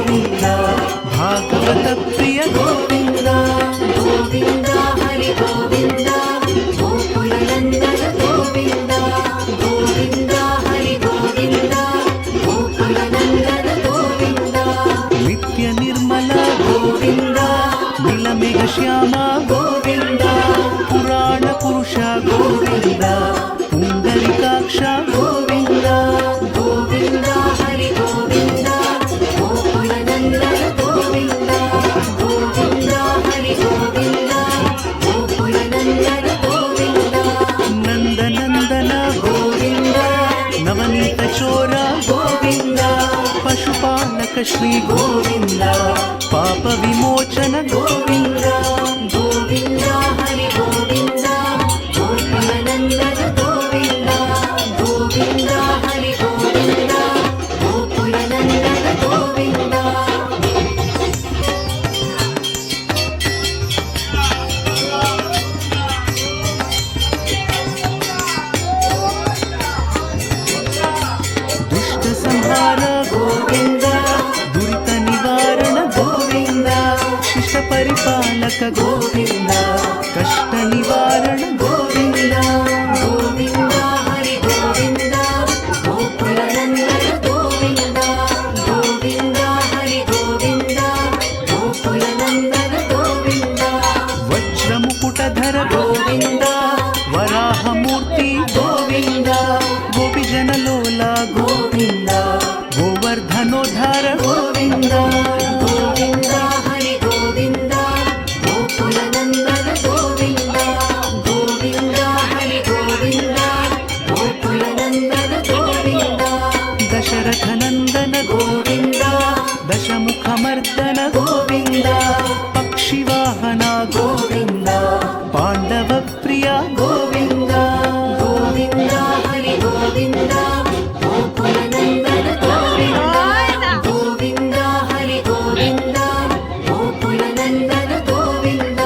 గోవింద భాగవత ప్రియ గోవింద గోవింద హరి గోవింద గోకుల నందన గోవింద గోవింద హరి గోవింద గోకుల నందన గోవింద నిత్య నిర్మల గోవింద నీలమేఘ శ్యామ గోవింద పురాణ పురుష గోవింద పుండరీకాక్ష గోవింద గోవింద హరి గోవింద గోకుల నందన గోవింద గోవింద హరి గోవింద గోకుల నందన గోవింద నందనందన గోవింద నవనీత చోర గోవింద పశుపాలక శ్రీ గోవింద పాప విమోచన గోవింద గోవింద హరి గోవింద గోకుల నందన గోవింద గోవింద హరి గోవింద గోకుల నందన గోవింద దుష్ట సంహార గోవింద దురిత నివారణ గోవింద శిష్ట పరిపాలక గోవింద కష్ట నివారణ గోవింద గోవింద హరి గోవింద గోకుల నందన గోవింద గోవింద హరి గోవింద గోకుల నందన గోవింద వజ్రముకుటధర గోవింద వరాహమూర్తి గోవింద గోపిజనలోల గోవింద గోవర్ధనోద్ధార గోవింద గోవింద హరి గోవింద గోకుల నందన గోవింద గోవింద హరి గోవింద గోకుల నందన గోవింద దశరథ నందన గోవింద దశముఖమర్దన గోవింద పక్షివాహన గోవింద పాండవ ప్రియ గోవింద గోవింద హరి గోవింద గోకుల నందన గోవింద గోవింద హరి గోవింద గోకుల నందన గోవింద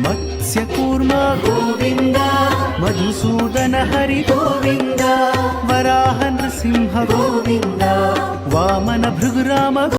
మత్స్యకూర్మ గోవింద మధుసూదన హరి గోవింద వరాహ నృసింహ గోవింద వామన భృగురామ